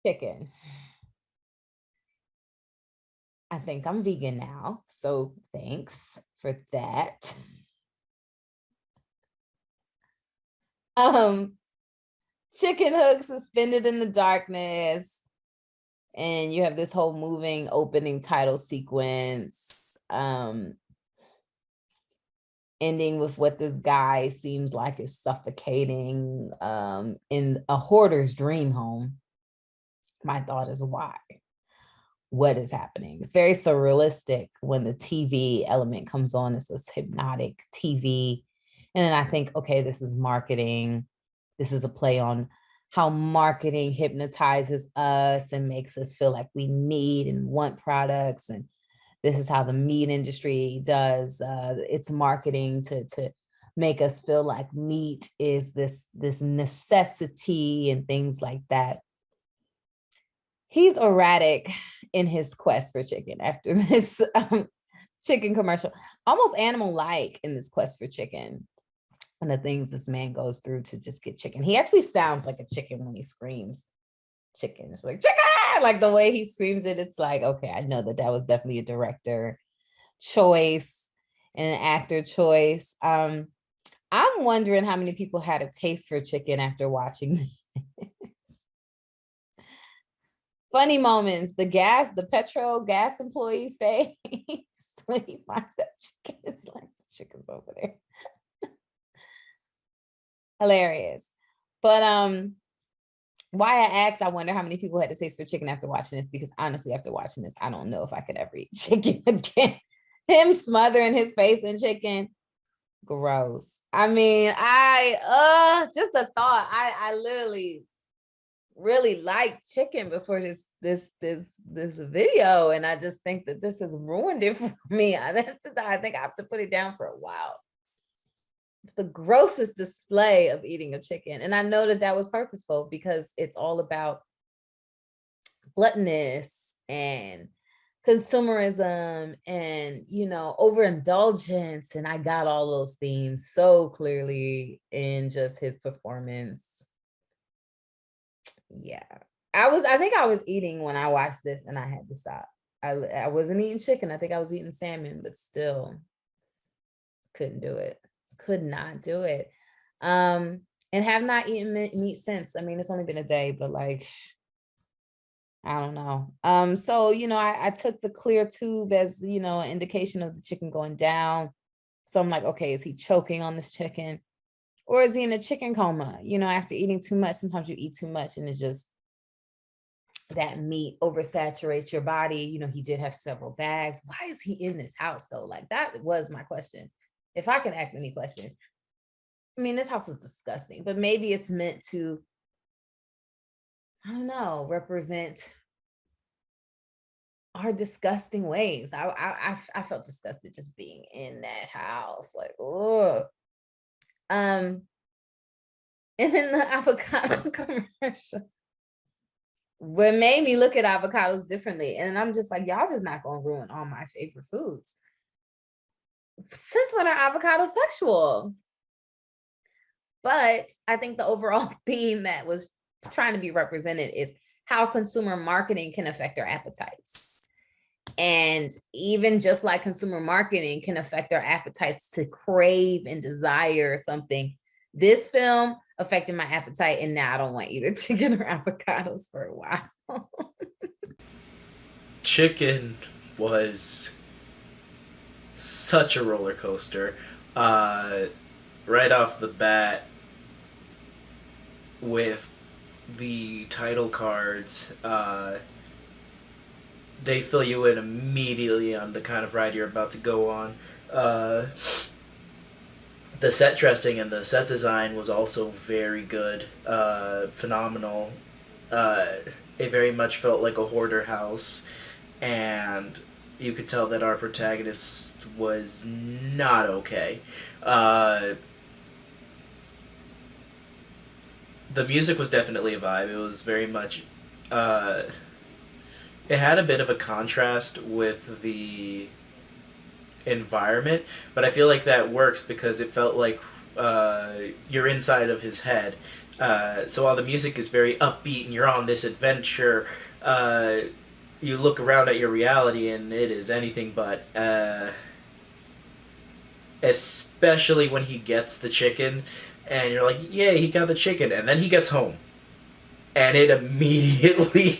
chicken. I think I'm vegan now, so thanks for that. Um, chicken hook suspended in the darkness, and you have this whole moving opening title sequence, ending with what this guy seems like is suffocating in a hoarder's dream home. My thought is, why? What is happening? It's very surrealistic when the TV element comes on. It's this hypnotic TV. And then I think, okay, this is marketing. This is a play on how marketing hypnotizes us and makes us feel like we need and want products. And this is how the meat industry does its marketing to make us feel like meat is this necessity and things like that. He's erratic in his quest for chicken after this chicken commercial, almost animal-like in this quest for chicken, and the things this man goes through to just get chicken. He actually sounds like a chicken when he screams chicken. It's like, chicken! Like the way he screams it, it's like, okay, I know that was definitely a director choice and an actor choice. I'm wondering how many people had a taste for chicken after watching this. Funny moments, the petrol gas employee's face when he finds that chicken. It's like, the chicken's over there. Hilarious. But why I asked, I wonder how many people had to taste for chicken after watching this, because honestly, after watching this, I don't know if I could ever eat chicken again. Him smothering his face in chicken, gross. I mean, just the thought, I literally really liked chicken before this video, and I just think that this has ruined it for me. I think I have to put it down for a while. It's the grossest display of eating of chicken, and I know that was purposeful because it's all about gluttonous and consumerism and overindulgence, and I got all those themes so clearly in just his performance. Yeah, I think I was eating when I watched this and I had to stop. I wasn't eating chicken. I think I was eating salmon, but still couldn't do it. Could not do it. And have not eaten meat since. I mean, it's only been a day, but like, I don't know. So, I took the clear tube as, an indication of the chicken going down. So I'm like, okay, is he choking on this chicken? Or is he in a chicken coma? After eating too much, sometimes you eat too much and it's just that meat oversaturates your body. He did have several bags. Why is he in this house though? Like, that was my question. If I could ask any question. I mean, this house is disgusting, but maybe it's meant to, I don't know, represent our disgusting ways. I felt disgusted just being in that house. Like, oh. And then the avocado commercial, what made me look at avocados differently. And I'm just like, y'all just not gonna ruin all my favorite foods. Since when are avocado sexual? But I think the overall theme that was trying to be represented is how consumer marketing can affect our appetites. And even just like consumer marketing can affect our appetites to crave and desire something, this film affected my appetite, and now I don't want either chicken or avocados for a while. Chicken was such a roller coaster. Right off the bat, with the title cards, they fill you in immediately on the kind of ride you're about to go on. The set dressing and the set design was also very good, phenomenal. It very much felt like a hoarder house, and you could tell that our protagonist was not okay. The music was definitely a vibe. It was very much... it had a bit of a contrast with the environment, but I feel like that works because it felt like you're inside of his head. So while the music is very upbeat and you're on this adventure, you look around at your reality and it is anything but. Especially when he gets the chicken, and you're like, "Yay, he got the chicken!" And then he gets home, and it immediately,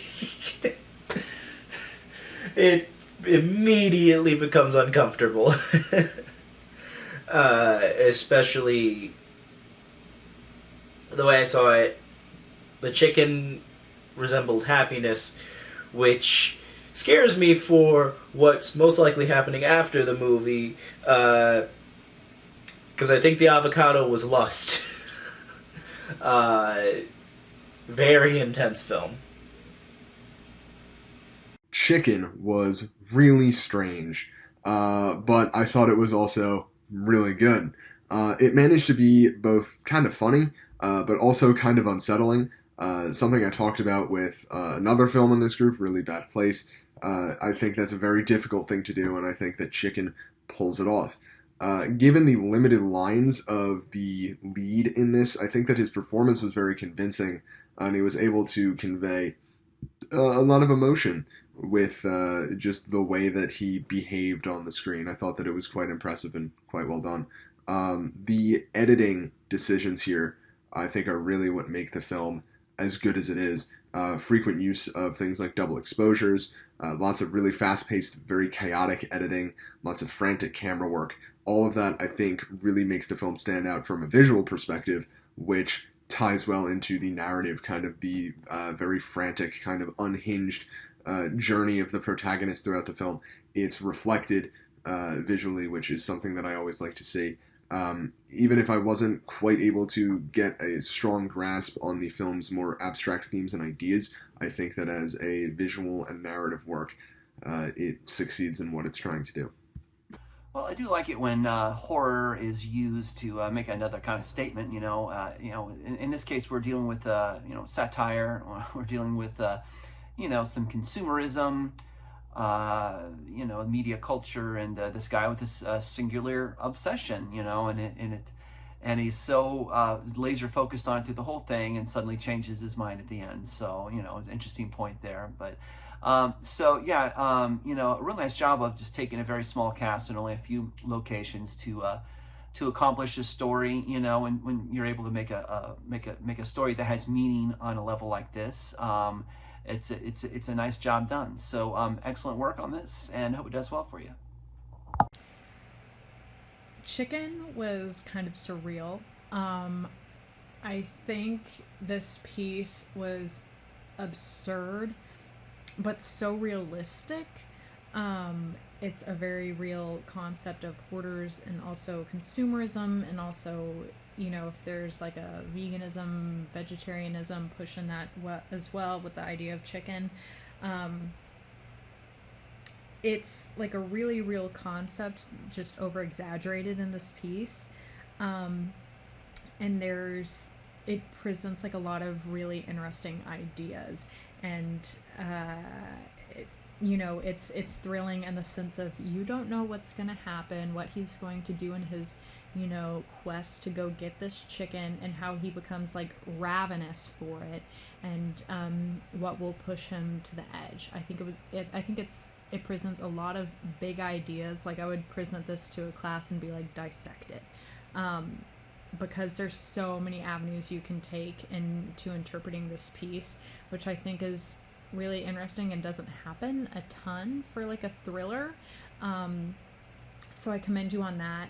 it immediately becomes uncomfortable. Especially the way I saw it, the chicken resembled happiness, which scares me for what's most likely happening after the movie, because I think the avocado was lust. Very intense film. Chicken was really strange, but I thought it was also really good. It managed to be both kind of funny, but also kind of unsettling. Something I talked about with another film in this group, Really Bad Place. I think that's a very difficult thing to do, and I think that Chicken pulls it off. Given the limited lines of the lead in this, I think that his performance was very convincing, and he was able to convey a lot of emotion with just the way that he behaved on the screen. I thought that it was quite impressive and quite well done. The editing decisions here, I think, are really what make the film as good as it is. Frequent use of things like double exposures, lots of really fast-paced, very chaotic editing, lots of frantic camera work. All of that, I think, really makes the film stand out from a visual perspective, which ties well into the narrative, kind of the very frantic, kind of unhinged journey of the protagonist throughout the film. It's reflected visually, which is something that I always like to see. Even if I wasn't quite able to get a strong grasp on the film's more abstract themes and ideas, I think that as a visual and narrative work, it succeeds in what it's trying to do. Well, I do like it when horror is used to make another kind of statement. In this case, we're dealing with satire. We're dealing with some consumerism. Media culture, and this guy with this singular obsession. And he's so laser focused on it through the whole thing, and suddenly changes his mind at the end. So it's an interesting point there, but. A real nice job of just taking a very small cast and only a few locations to accomplish a story. And when you're able to make a story that has meaning on a level like this, it's a nice job done. So excellent work on this, and hope it does well for you. Chicken was kind of surreal. I think this piece was absurd, but so realistic. It's a very real concept of hoarders and also consumerism, and also, if there's like a veganism, vegetarianism push in that as well with the idea of chicken. It's like a really real concept, just over exaggerated in this piece. And it presents like a lot of really interesting ideas, and it's thrilling in the sense of you don't know what's going to happen, what he's going to do in his quest to go get this chicken, and how he becomes like ravenous for it, and what will push him to the edge. I think it presents a lot of big ideas. Like, I would present this to a class and be like, dissect it. Because there's so many avenues you can take into interpreting this piece, which I think is really interesting and doesn't happen a ton for like a thriller. So I commend you on that.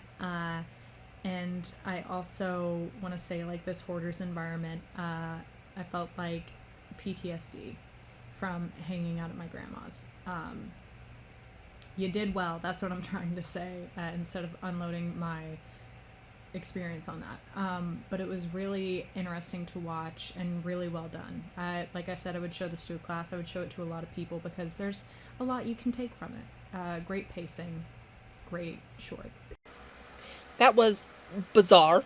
And I also want to say, like, this hoarder's environment, I felt like PTSD from hanging out at my grandma's. You did well, that's what I'm trying to say, instead of unloading my experience on that. But it was really interesting to watch and really well done. Like I said, I would show this to a class. I would show it to a lot of people because there's a lot you can take from it. Great pacing, great short. That was bizarre.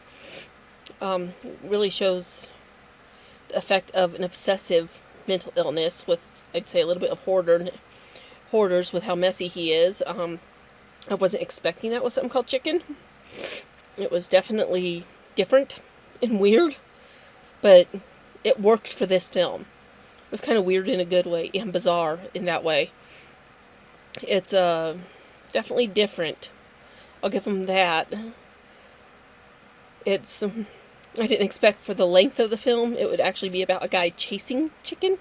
Really shows the effect of an obsessive mental illness with, I'd say, a little bit of hoarders with how messy he is. I wasn't expecting that with something called Chicken. It was definitely different and weird, but it worked for this film. It was kind of weird in a good way and bizarre in that way. It's definitely different. I'll give them that. It's I didn't expect for the length of the film it would actually be about a guy chasing chicken.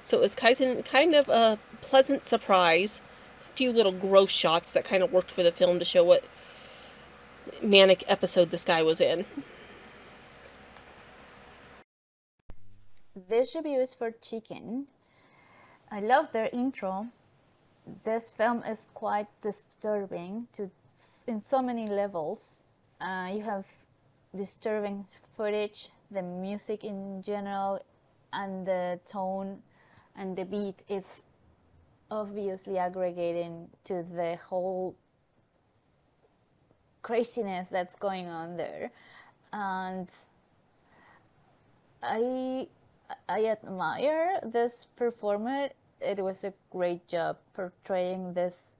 So it was kind of a pleasant surprise. A few little gross shots that kind of worked for the film to show what manic episode this guy was in. This review is for Chicken. I love their intro. This film is quite disturbing in so many levels. You have disturbing footage, the music in general, and the tone and the beat is obviously aggregating to the whole craziness that's going on there. And I admire this performer. It was a great job portraying this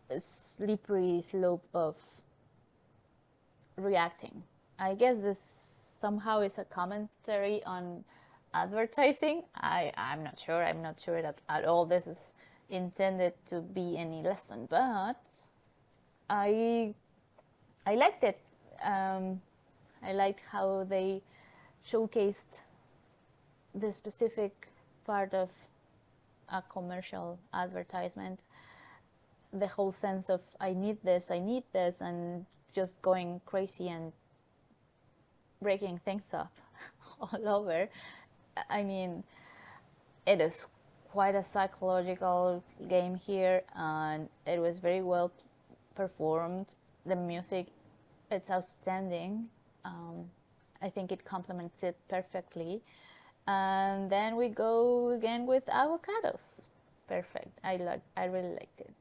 slippery slope of reacting. I guess this somehow is a commentary on advertising. I'm not sure. I'm not sure that at all this is intended to be any lesson, but I liked it. I liked how they showcased the specific part of a commercial advertisement, the whole sense of I need this, and just going crazy and breaking things up all over. I mean, it is quite a psychological game here, and it was very well performed. The music, it's outstanding. I think it complements it perfectly. And then we go again with avocados. Perfect. I really liked it.